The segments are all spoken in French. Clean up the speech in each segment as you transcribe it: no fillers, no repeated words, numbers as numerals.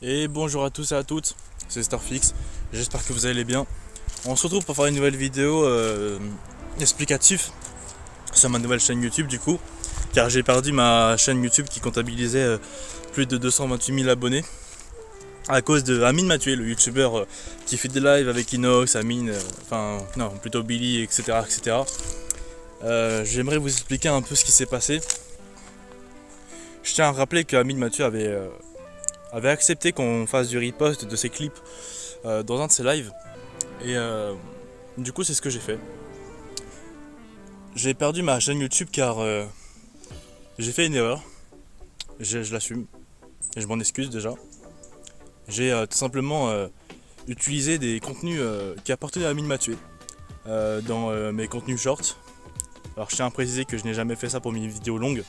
Et bonjour à tous et à toutes, c'est Starfix, j'espère que vous allez bien. On se retrouve pour faire une nouvelle vidéo explicative sur ma nouvelle chaîne YouTube du coup, car j'ai perdu ma chaîne YouTube qui comptabilisait plus de 228 000 abonnés à cause de Amine Mathieu, le youtubeur qui fait des lives avec Inox, Amine, non plutôt Billy, etc. etc. J'aimerais vous expliquer un peu ce qui s'est passé. Je tiens à rappeler que Amine Mathieu avait accepté qu'on fasse du repost de ses clips dans un de ses lives. Et du coup, c'est ce que j'ai fait. J'ai perdu ma chaîne YouTube car j'ai fait une erreur. Je l'assume. Et je m'en excuse déjà. J'ai tout simplement utilisé des contenus qui appartenaient à Amine Mathieu dans mes contenus shorts. Alors je tiens à préciser que je n'ai jamais fait ça pour mes vidéos longues.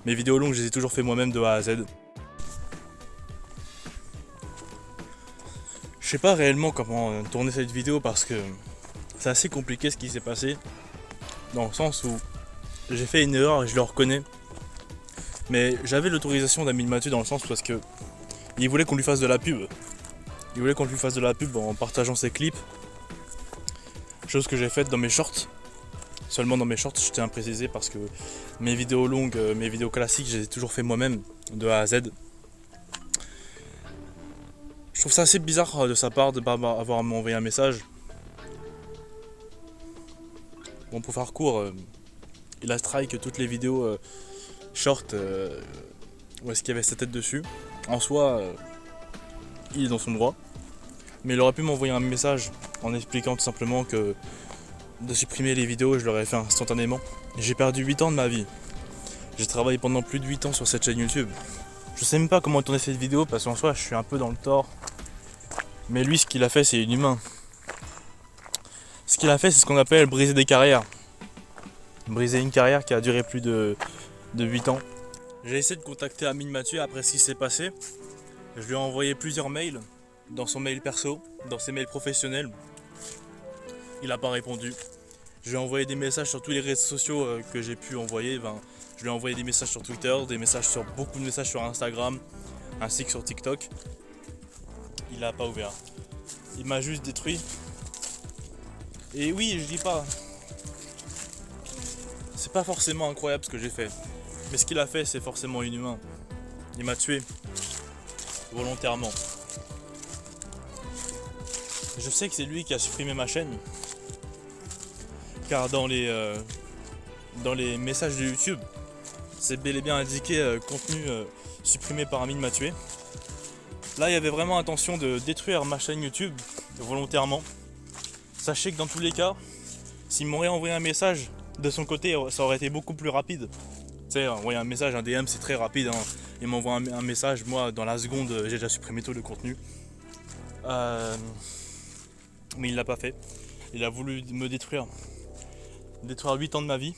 Mes vidéos longues, je les ai toujours fait moi-même de A à Z. Je sais pas réellement comment tourner cette vidéo parce que c'est assez compliqué ce qui s'est passé. Dans le sens où j'ai fait une erreur et je le reconnais. Mais j'avais l'autorisation d'Amine Mathieu dans le sens parce que il voulait qu'on lui fasse de la pub. Il voulait qu'on lui fasse de la pub en partageant ses clips. Chose que j'ai faite dans mes shorts. Seulement dans mes shorts, je tiens à préciser parce que mes vidéos longues, mes vidéos classiques, je les ai toujours fait moi-même de A à Z. Je trouve ça assez bizarre de sa part de ne pas avoir m'envoyé un message. Bon, pour faire court, il a strike toutes les vidéos short où est-ce qu'il y avait sa tête dessus. En soi, il est dans son droit. Mais il aurait pu m'envoyer un message en expliquant tout simplement que de supprimer les vidéos, je l'aurais fait instantanément. J'ai perdu 8 ans de ma vie. J'ai travaillé pendant plus de 8 ans sur cette chaîne YouTube. Je sais même pas comment tourner cette vidéo parce qu'en soi, je suis un peu dans le tort. Mais lui, ce qu'il a fait, c'est inhumain. Ce qu'il a fait, c'est ce qu'on appelle briser des carrières. Briser une carrière qui a duré plus de 8 ans. J'ai essayé de contacter Amine Mathieu après ce qui s'est passé. Je lui ai envoyé plusieurs mails, dans son mail perso, dans ses mails professionnels. Il n'a pas répondu. Je lui ai envoyé des messages sur tous les réseaux sociaux que j'ai pu envoyer. Je lui ai envoyé des messages sur Twitter, beaucoup de messages sur Instagram, ainsi que sur TikTok. Il n'a pas ouvert. Il m'a juste détruit. Et oui, je dis pas. C'est pas forcément incroyable ce que j'ai fait. Mais ce qu'il a fait, c'est forcément inhumain. Il m'a tué. Volontairement. Je sais que c'est lui qui a supprimé ma chaîne. Car dans les messages de YouTube, c'est bel et bien indiqué contenu supprimé par Amine Mathieu. Là, il y avait vraiment intention de détruire ma chaîne YouTube volontairement. Sachez que dans tous les cas, s'il m'aurait envoyé un message de son côté, ça aurait été beaucoup plus rapide. Tu sais, envoyer un message, un DM, c'est très rapide. Hein. Il m'envoie un message, moi, dans la seconde, j'ai déjà supprimé tout le contenu. Mais il l'a pas fait. Il a voulu me détruire 8 ans de ma vie.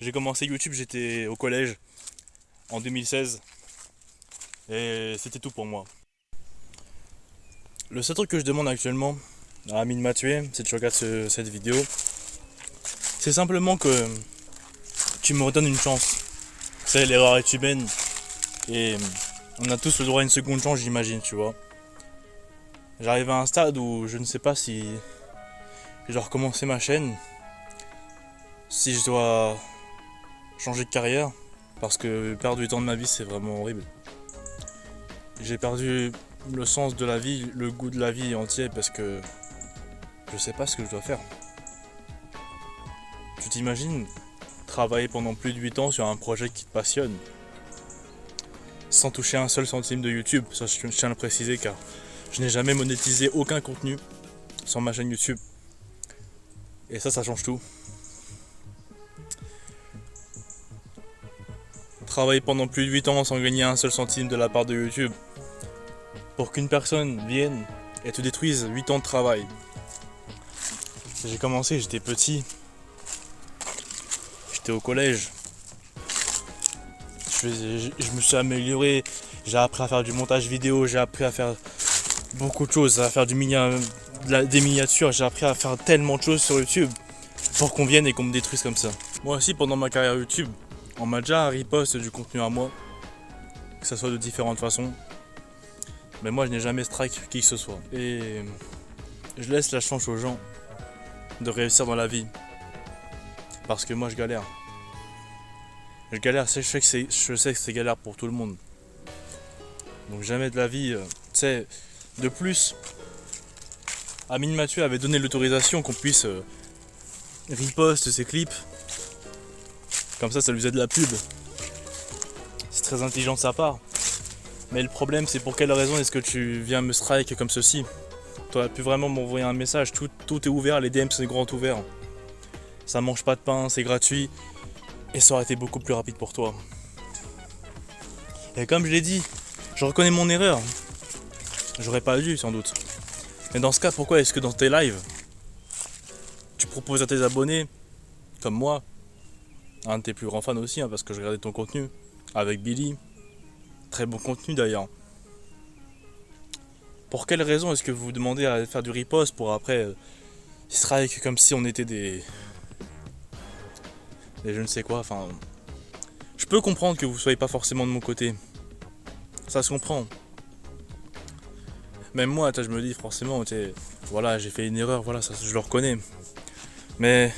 J'ai commencé YouTube, j'étais au collège en 2016. Et c'était tout pour moi. Le seul truc que je demande actuellement à Amine Mathieu, si tu regardes cette vidéo, c'est simplement que tu me redonnes une chance. C'est l'erreur est humaine et on a tous le droit à une seconde chance, j'imagine, tu vois. J'arrive à un stade où je ne sais pas si je dois recommencer ma chaîne, si je dois changer de carrière, parce que perdre du temps de ma vie, c'est vraiment horrible. J'ai perdu le sens de la vie, le goût de la vie entier parce que je sais pas ce que je dois faire. Tu t'imagines travailler pendant plus de 8 ans sur un projet qui te passionne sans toucher un seul centime de YouTube, ça je tiens à le préciser car je n'ai jamais monétisé aucun contenu sur ma chaîne YouTube. Et ça change tout. Travailler pendant plus de 8 ans sans gagner un seul centime de la part de YouTube pour qu'une personne vienne et te détruise 8 ans de travail. J'ai commencé, j'étais petit. J'étais au collège. Je me suis amélioré. J'ai appris à faire du montage vidéo, j'ai appris à faire beaucoup de choses, à faire des miniatures, j'ai appris à faire tellement de choses sur YouTube pour qu'on vienne et qu'on me détruise comme ça. Moi aussi, pendant ma carrière YouTube, on m'a déjà repost du contenu à moi, que ce soit de différentes façons. Mais moi je n'ai jamais strike qui que ce soit. Et je laisse la chance aux gens de réussir dans la vie. Parce que moi je galère. Je galère, je sais que c'est galère pour tout le monde. Donc jamais de la vie, tu sais, de plus, Amine Mathieu avait donné l'autorisation qu'on puisse repost ses clips. Comme ça lui faisait de la pub. C'est très intelligent de sa part. Mais le problème c'est pour quelle raison est-ce que tu viens me strike comme ceci? Tu aurais pu vraiment m'envoyer un message, tout est ouvert, les DM c'est grand ouvert. Ça mange pas de pain, c'est gratuit. Et ça aurait été beaucoup plus rapide pour toi. Et comme je l'ai dit, je reconnais mon erreur. J'aurais pas dû sans doute. Mais dans ce cas, pourquoi est-ce que dans tes lives, tu proposes à tes abonnés, comme moi, un de tes plus grands fans aussi, parce que je regardais ton contenu, avec Billy, très bon contenu d'ailleurs. Pour quelle raison est-ce que vous demandez à faire du repost pour après strike comme si on était des je ne sais quoi, enfin... Je peux comprendre que vous soyez pas forcément de mon côté. Ça se comprend. Même moi, je me dis forcément, voilà, j'ai fait une erreur, voilà, ça, je le reconnais. Mais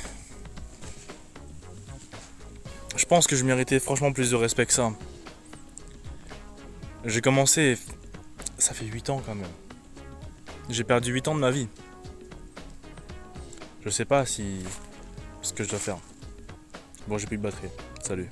je pense que je méritais franchement plus de respect que ça. J'ai commencé, ça fait 8 ans quand même. J'ai perdu 8 ans de ma vie. Je sais pas ce que je dois faire. Bon, j'ai plus de batterie. Salut.